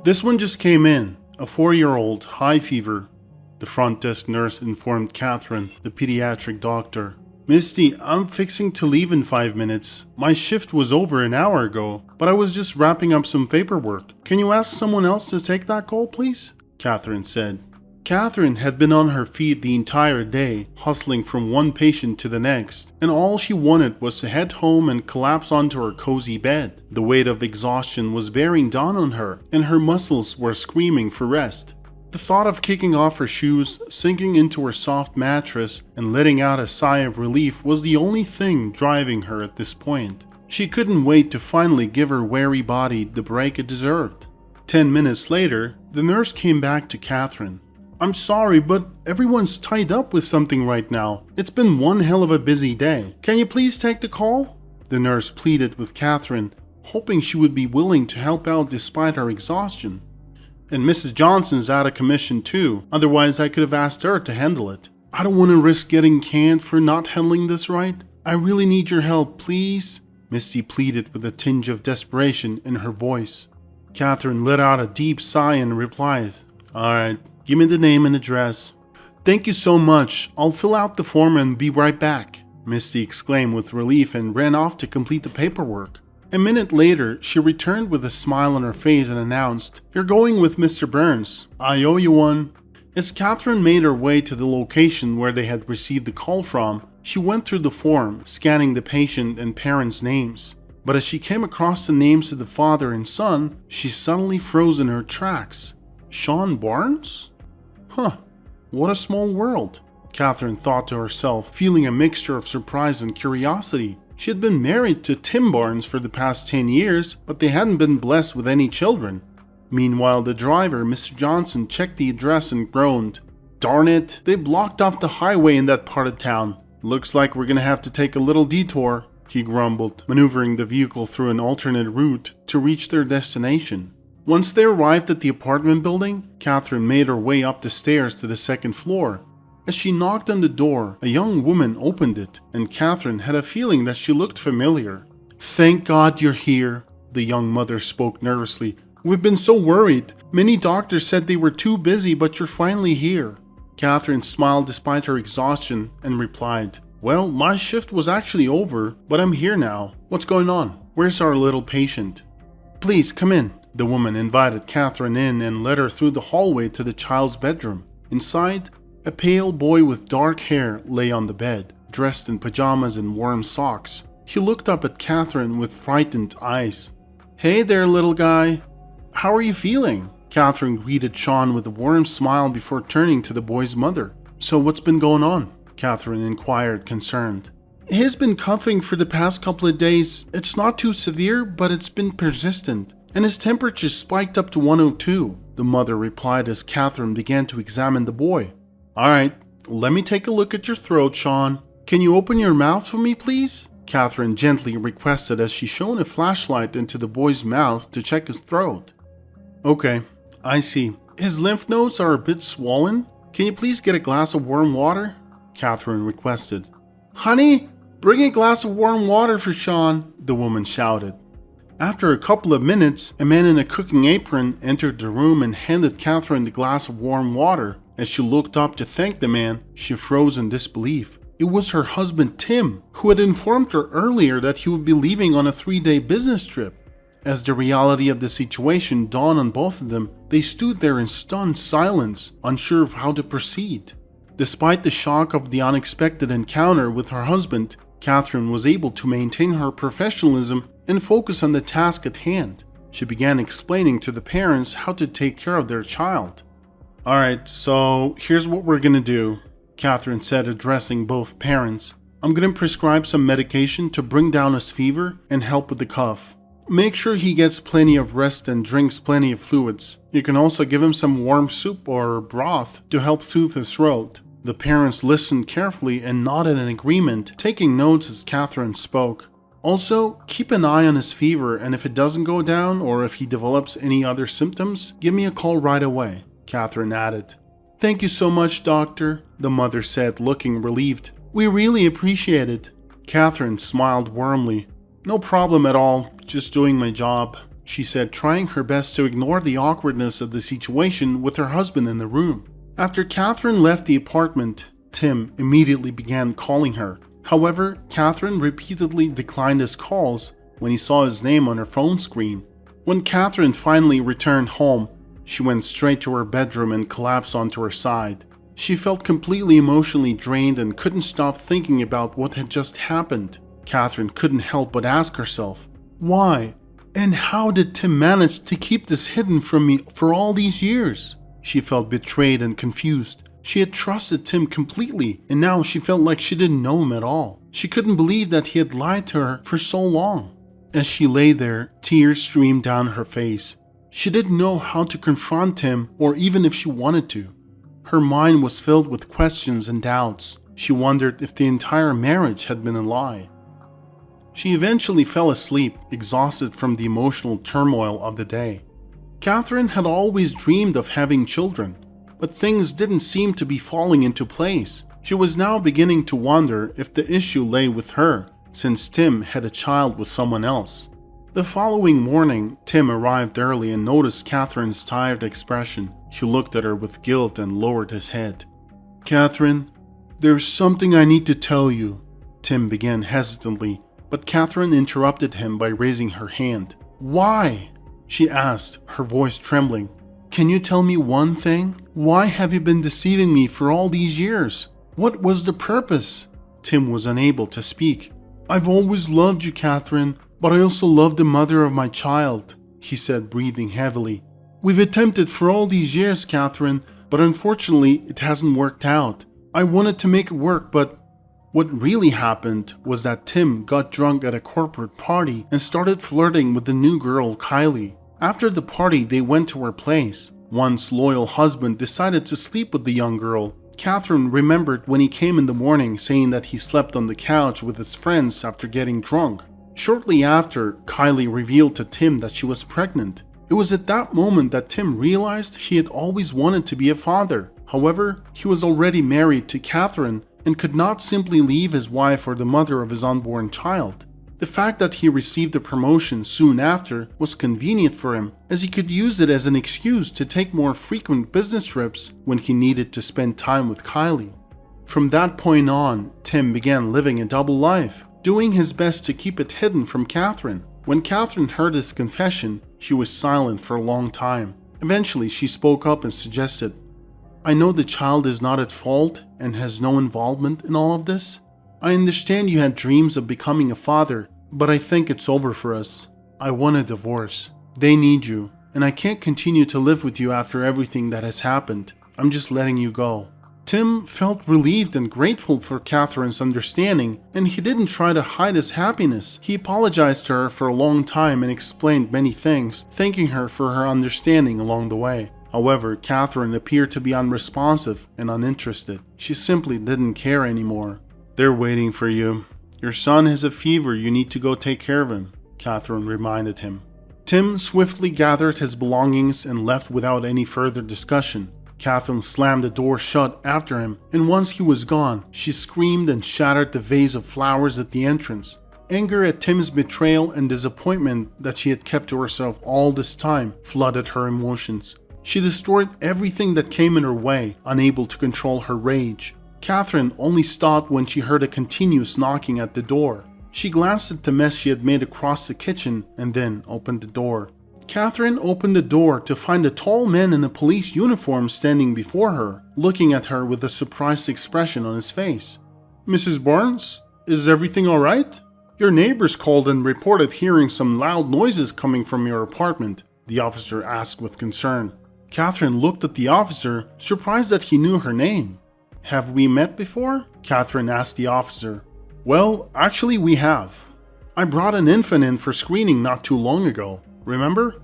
This one just came in. A 4-year-old, high fever, the front desk nurse informed Catherine, the pediatric doctor. Misty, I'm fixing to leave in 5 minutes. My shift was over an hour ago, but I was just wrapping up some paperwork. Can you ask someone else to take that call, please? Catherine said. Catherine had been on her feet the entire day, hustling from one patient to the next, and all she wanted was to head home and collapse onto her cozy bed. The weight of exhaustion was bearing down on her, and her muscles were screaming for rest. The thought of kicking off her shoes, sinking into her soft mattress, and letting out a sigh of relief was the only thing driving her at this point. She couldn't wait to finally give her weary body the break it deserved. 10 minutes later, the nurse came back to Catherine. I'm sorry, but everyone's tied up with something right now. It's been one hell of a busy day. Can you please take the call? The nurse pleaded with Catherine, hoping she would be willing to help out despite her exhaustion. And Mrs. Johnson's out of commission too, otherwise I could have asked her to handle it. I don't want to risk getting canned for not handling this right. I really need your help, please, Misty pleaded with a tinge of desperation in her voice. Catherine let out a deep sigh and replied, Alright, give me the name and address. Thank you so much. I'll fill out the form and be right back, Misty exclaimed with relief and ran off to complete the paperwork. A minute later, she returned with a smile on her face and announced, You're going with Mr. Burns. I owe you one. As Catherine made her way to the location where they had received the call from, she went through the form, scanning the patient and parents' names. But as she came across the names of the father and son, she suddenly froze in her tracks. Sean Barnes? Huh, what a small world, Catherine thought to herself, feeling a mixture of surprise and curiosity. She had been married to Tim Barnes for the past 10 years, but they hadn't been blessed with any children. Meanwhile, the driver, Mr. Johnson, checked the address and groaned. Darn it, they blocked off the highway in that part of town. Looks like we're gonna have to take a little detour, he grumbled, maneuvering the vehicle through an alternate route to reach their destination. Once they arrived at the apartment building, Catherine made her way up the stairs to the second floor. As she knocked on the door, a young woman opened it, and Catherine had a feeling that she looked familiar. Thank God you're here, the young mother spoke nervously. We've been so worried. Many doctors said they were too busy, but you're finally here. Catherine smiled despite her exhaustion and replied, Well, my shift was actually over, but I'm here now. What's going on? Where's our little patient? Please come in. The woman invited Catherine in and led her through the hallway to the child's bedroom. Inside, a pale boy with dark hair lay on the bed, dressed in pajamas and warm socks. He looked up at Catherine with frightened eyes. Hey there, little guy. How are you feeling? Catherine greeted Sean with a warm smile before turning to the boy's mother. So what's been going on? Catherine inquired, concerned. He's been coughing for the past couple of days. It's not too severe, but it's been persistent. And his temperature spiked up to 102, the mother replied as Catherine began to examine the boy. Alright, let me take a look at your throat, Sean. Can you open your mouth for me, please? Catherine gently requested as she shone a flashlight into the boy's mouth to check his throat. Okay, I see. His lymph nodes are a bit swollen. Can you please get a glass of warm water? Catherine requested. Honey, bring a glass of warm water for Sean, the woman shouted. After a couple of minutes, a man in a cooking apron entered the room and handed Catherine the glass of warm water. As she looked up to thank the man, she froze in disbelief. It was her husband Tim, who had informed her earlier that he would be leaving on a 3-day business trip. As the reality of the situation dawned on both of them, they stood there in stunned silence, unsure of how to proceed. Despite the shock of the unexpected encounter with her husband, Catherine was able to maintain her professionalism and focus on the task at hand. She began explaining to the parents how to take care of their child. Alright, so here's what we're gonna do, Catherine said, addressing both parents. I'm gonna prescribe some medication to bring down his fever and help with the cough. Make sure he gets plenty of rest and drinks plenty of fluids. You can also give him some warm soup or broth to help soothe his throat. The parents listened carefully and nodded in agreement, taking notes as Catherine spoke. Also, keep an eye on his fever, and if it doesn't go down or if he develops any other symptoms, give me a call right away, Catherine added. Thank you so much, doctor, the mother said, looking relieved. We really appreciate it. Catherine smiled warmly. No problem at all, just doing my job. she said, trying her best to ignore the awkwardness of the situation with her husband in the room. After Catherine left the apartment, Tim immediately began calling her. However, Catherine repeatedly declined his calls when he saw his name on her phone screen. When Catherine finally returned home, she went straight to her bedroom and collapsed onto her side. She felt completely emotionally drained and couldn't stop thinking about what had just happened. Catherine couldn't help but ask herself, why? And how did Tim manage to keep this hidden from me for all these years? She felt betrayed and confused. She had trusted Tim completely, and now she felt like she didn't know him at all. She couldn't believe that he had lied to her for so long. As she lay there, tears streamed down her face. She didn't know how to confront him, or even if she wanted to. Her mind was filled with questions and doubts. She wondered if the entire marriage had been a lie. She eventually fell asleep, exhausted from the emotional turmoil of the day. Catherine had always dreamed of having children, but things didn't seem to be falling into place. She was now beginning to wonder if the issue lay with her, since Tim had a child with someone else. The following morning, Tim arrived early and noticed Catherine's tired expression. He looked at her with guilt and lowered his head. "Catherine, there's something I need to tell you," Tim began hesitantly, but Catherine interrupted him by raising her hand. "Why?" she asked, her voice trembling. "Can you tell me one thing? Why have you been deceiving me for all these years? What was the purpose?" Tim was unable to speak. "I've always loved you, Catherine, but I also love the mother of my child," he said, breathing heavily. "We've attempted for all these years, Catherine, but unfortunately it hasn't worked out. I wanted to make it work, but..." What really happened was that Tim got drunk at a corporate party and started flirting with the new girl, Kylie. After the party, they went to her place. Once loyal husband decided to sleep with the young girl. Catherine remembered when he came in the morning saying that he slept on the couch with his friends after getting drunk. Shortly after, Kylie revealed to Tim that she was pregnant. It was at that moment that Tim realized he had always wanted to be a father. However, he was already married to Catherine and could not simply leave his wife or the mother of his unborn child. The fact that he received a promotion soon after was convenient for him, as he could use it as an excuse to take more frequent business trips when he needed to spend time with Kylie. From that point on, Tim began living a double life, doing his best to keep it hidden from Catherine. When Catherine heard his confession, she was silent for a long time. Eventually, she spoke up and suggested, "I know the child is not at fault and has no involvement in all of this. I understand you had dreams of becoming a father, but I think it's over for us. I want a divorce. They need you, and I can't continue to live with you after everything that has happened. I'm just letting you go." Tim felt relieved and grateful for Catherine's understanding, and he didn't try to hide his happiness. He apologized to her for a long time and explained many things, thanking her for her understanding along the way. However, Catherine appeared to be unresponsive and uninterested. She simply didn't care anymore. "They're waiting for you. Your son has a fever, you need to go take care of him," Catherine reminded him. Tim swiftly gathered his belongings and left without any further discussion. Catherine slammed the door shut after him, and once he was gone, she screamed and shattered the vase of flowers at the entrance. Anger at Tim's betrayal and disappointment that she had kept to herself all this time flooded her emotions. She destroyed everything that came in her way, unable to control her rage. Catherine only stopped when she heard a continuous knocking at the door. She glanced at the mess she had made across the kitchen and then opened the door. Catherine opened the door to find a tall man in a police uniform standing before her, looking at her with a surprised expression on his face. "Mrs. Barnes, is everything all right? Your neighbors called and reported hearing some loud noises coming from your apartment," the officer asked with concern. Catherine looked at the officer, surprised that he knew her name. "Have we met before?" Catherine asked the officer. "Well, actually we have. I brought an infant in for screening not too long ago. Remember?"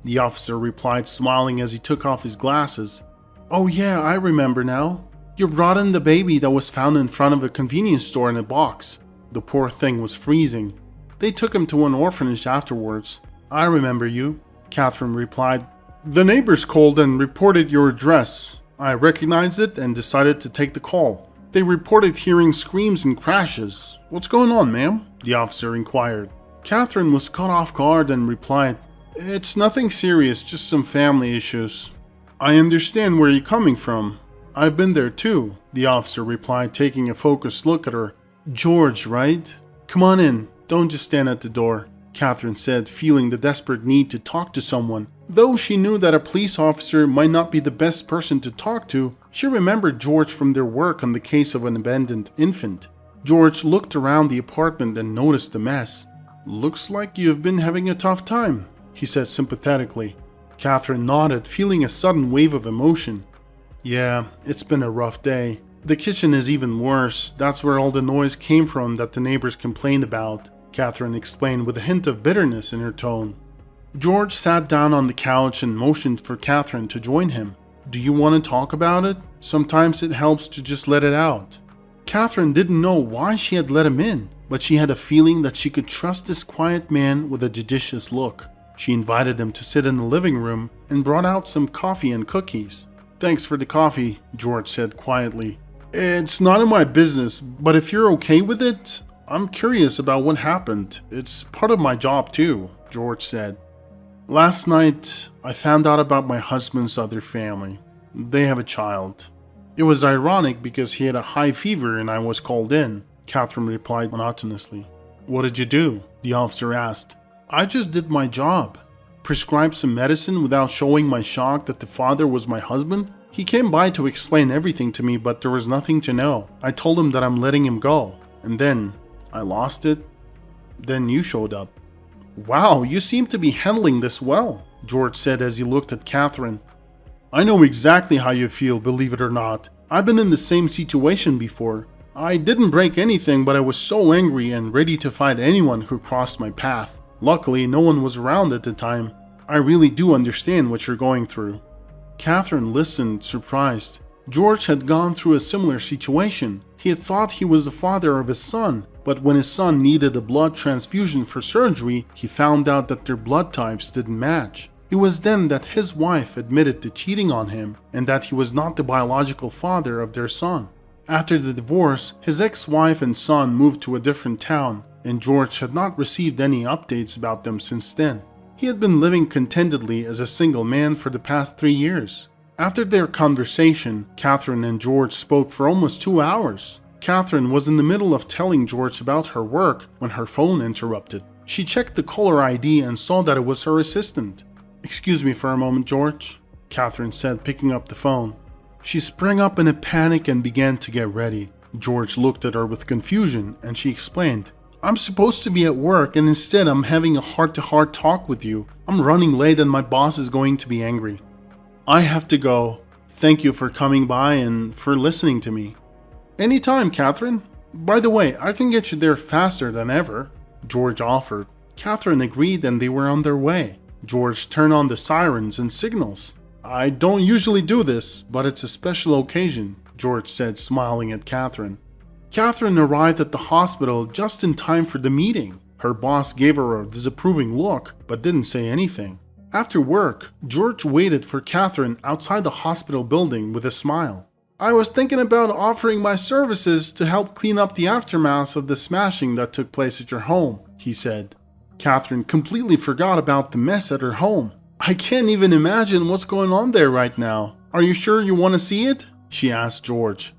The officer replied, smiling as he took off his glasses. "Oh yeah, I remember now. You brought in the baby that was found in front of a convenience store in a box. The poor thing was freezing. They took him to an orphanage afterwards. I remember you," Catherine replied. "The neighbors called and reported your address. I recognized it and decided to take the call. They reported hearing screams and crashes. What's going on, ma'am?" the officer inquired. Catherine was caught off guard and replied, It's nothing serious, just some family issues. I understand where you're coming from. I've been there too, the officer replied, taking a focused look at her. George, right? Come on in. Don't just stand at the door, Catherine said, feeling the desperate need to talk to someone. Though she knew that a police officer might not be the best person to talk to, she remembered George from their work on the case of an abandoned infant. George looked around the apartment and noticed the mess. Looks like you've been having a tough time, he said sympathetically. Catherine nodded, feeling a sudden wave of emotion. Yeah, it's been a rough day. The kitchen is even worse. That's where all the noise came from that the neighbors complained about, Catherine explained with a hint of bitterness in her tone. George sat down on the couch and motioned for Catherine to join him. Do you want to talk about it? Sometimes it helps to just let it out. Catherine didn't know why she had let him in, but she had a feeling that she could trust this quiet man with a judicious look. She invited him to sit in the living room and brought out some coffee and cookies. Thanks for the coffee, George said quietly. It's none of my business, but if you're okay with it, I'm curious about what happened. It's part of my job too, George said. Last night, I found out about my husband's other family. They have a child. It was ironic because he had a high fever and I was called in, Catherine replied monotonously. What did you do? The officer asked. I just did my job. Prescribed some medicine without showing my shock that the father was my husband? He came by to explain everything to me, but there was nothing to know. I told him that I'm letting him go. And then, I lost it. Then you showed up. Wow, you seem to be handling this well, George said as he looked at Catherine. I know exactly how you feel, believe it or not. I've been in the same situation before. I didn't break anything, but I was so angry and ready to fight anyone who crossed my path. Luckily, no one was around at the time. I really do understand what you're going through. Catherine listened, surprised. George had gone through a similar situation. He had thought he was the father of his son, but when his son needed a blood transfusion for surgery, he found out that their blood types didn't match. It was then that his wife admitted to cheating on him and that he was not the biological father of their son. After the divorce, his ex-wife and son moved to a different town, and George had not received any updates about them since then. He had been living contentedly as a single man for the past 3 years. After their conversation, Catherine and George spoke for almost 2 hours. Catherine was in the middle of telling George about her work when her phone interrupted. She checked the caller ID and saw that it was her assistant. Excuse me for a moment, George, Catherine said, picking up the phone. She sprang up in a panic and began to get ready. George looked at her with confusion and she explained, I'm supposed to be at work and instead I'm having a heart-to-heart talk with you. I'm running late and my boss is going to be angry. I have to go. Thank you for coming by and for listening to me. Anytime, Catherine. By the way, I can get you there faster than ever, George offered. Catherine agreed and they were on their way. George turned on the sirens and signals. I don't usually do this, but it's a special occasion, George said, smiling at Catherine. Catherine arrived at the hospital just in time for the meeting. Her boss gave her a disapproving look, but didn't say anything. After work, George waited for Catherine outside the hospital building with a smile. I was thinking about offering my services to help clean up the aftermath of the smashing that took place at your home, he said. Catherine completely forgot about the mess at her home. I can't even imagine what's going on there right now. Are you sure you want to see it? She asked George.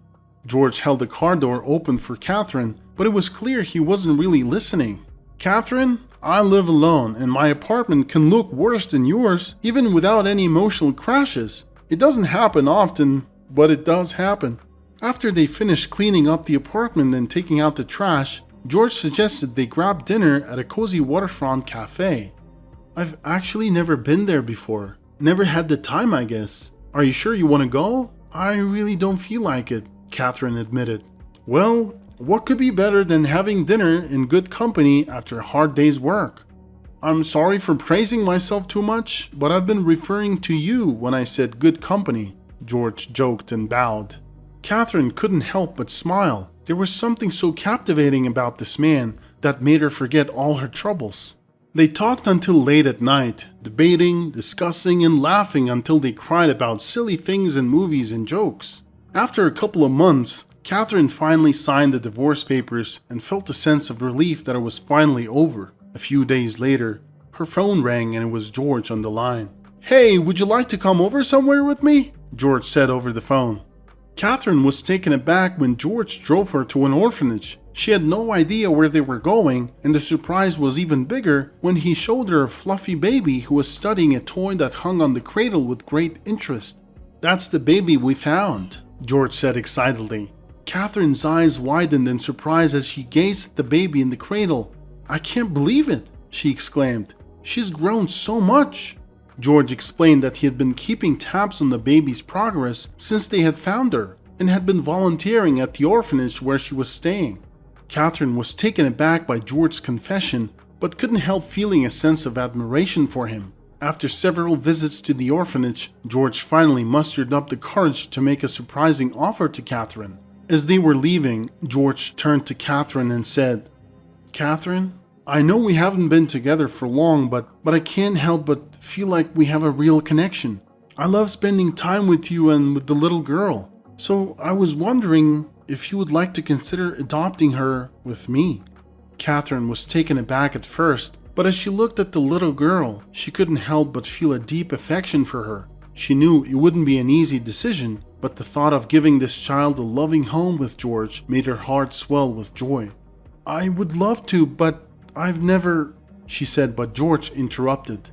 George held the car door open for Catherine, but it was clear he wasn't really listening. Catherine, I live alone and my apartment can look worse than yours, even without any emotional crashes. It doesn't happen often, but it does happen. After they finished cleaning up the apartment and taking out the trash, George suggested they grab dinner at a cozy waterfront cafe. I've actually never been there before. Never had the time, I guess. Are you sure you want to go? I really don't feel like it, Catherine admitted. Well, what could be better than having dinner in good company after a hard day's work? I'm sorry for praising myself too much, but I've been referring to you when I said good company, George joked and bowed. Catherine couldn't help but smile. There was something so captivating about this man that made her forget all her troubles. They talked until late at night, debating, discussing, and laughing until they cried about silly things in movies and jokes. After a couple of months, Catherine finally signed the divorce papers and felt a sense of relief that it was finally over. A few days later, Her phone rang and it was George on the line. "Hey, would you like to come over somewhere with me?" George said over the phone. Catherine was taken aback when George drove her to an orphanage. She had no idea where they were going, and the surprise was even bigger when he showed her a fluffy baby who was studying a toy that hung on the cradle with great interest. "That's the baby we found," George said excitedly. Catherine's eyes widened in surprise as she gazed at the baby in the cradle. "I can't believe it," she exclaimed. "She's grown so much." George explained that he had been keeping tabs on the baby's progress since they had found her, and had been volunteering at the orphanage where she was staying. Catherine was taken aback by George's confession, but couldn't help feeling a sense of admiration for him. After several visits to the orphanage, George finally mustered up the courage to make a surprising offer to Catherine. As they were leaving, George turned to Catherine and said, "Catherine, I know we haven't been together for long, but I can't help but feel like we have a real connection. I love spending time with you and with the little girl. So I was wondering if you would like to consider adopting her with me." Catherine was taken aback at first, but as she looked at the little girl, she couldn't help but feel a deep affection for her. She knew it wouldn't be an easy decision, but the thought of giving this child a loving home with George made her heart swell with joy. "I would love to, but I've never," she said, but George interrupted.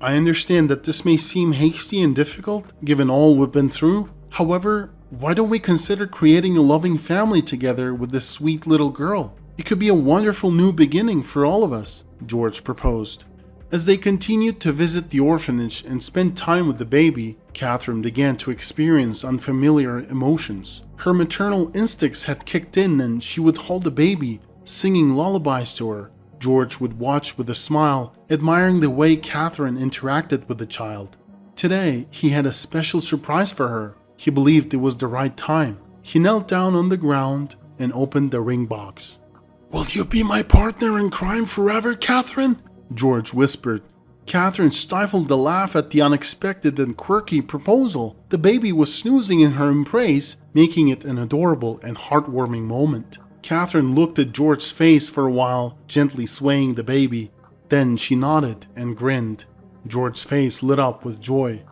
"I understand that this may seem hasty and difficult, given all we've been through. However, why don't we consider creating a loving family together with this sweet little girl? It could be a wonderful new beginning for all of us," George proposed. As they continued to visit the orphanage and spend time with the baby, Catherine began to experience unfamiliar emotions. Her maternal instincts had kicked in and she would hold the baby, singing lullabies to her. George would watch with a smile, admiring the way Catherine interacted with the child. Today, he had a special surprise for her. He believed it was the right time. He knelt down on the ground and opened the ring box. "Will you be my partner in crime forever, Catherine?" George whispered. Catherine stifled a laugh at the unexpected and quirky proposal. The baby was snoozing in her embrace, making it an adorable and heartwarming moment. Catherine looked at George's face for a while, gently swaying the baby. Then she nodded and grinned. George's face lit up with joy.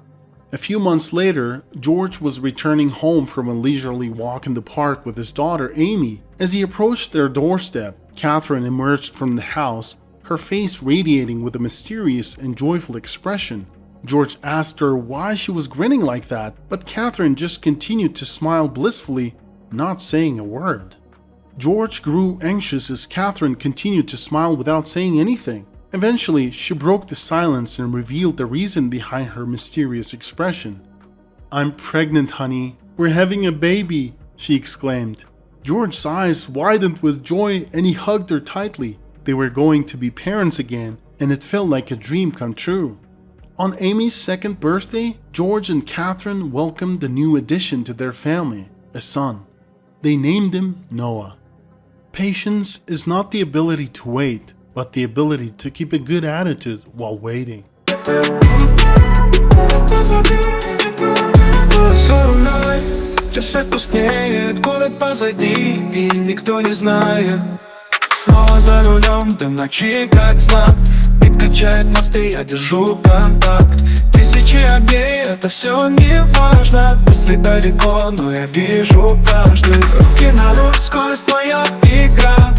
A few months later, George was returning home from a leisurely walk in the park with his daughter Amy. As he approached their doorstep, Catherine emerged from the house, her face radiating with a mysterious and joyful expression. George asked her why she was grinning like that, but Catherine just continued to smile blissfully, not saying a word. George grew anxious as Catherine continued to smile without saying anything. Eventually, she broke the silence and revealed the reason behind her mysterious expression. "I'm pregnant, honey. We're having a baby," she exclaimed. George's eyes widened with joy and he hugged her tightly. They were going to be parents again, and it felt like a dream come true. On Amy's second birthday, George and Catherine welcomed the new addition to their family, a son. They named him Noah. Patience is not the ability to wait, but the ability to keep a good attitude while waiting. Свет тускнеет, город позади, и никто не знает. Снова за рулем, дым ночи как знак. Бит качает мосты, я держу контакт. Тысячи огней, это все не важно. Мысли далеко, но я вижу каждый. Руки на руль, скорость твоя игра.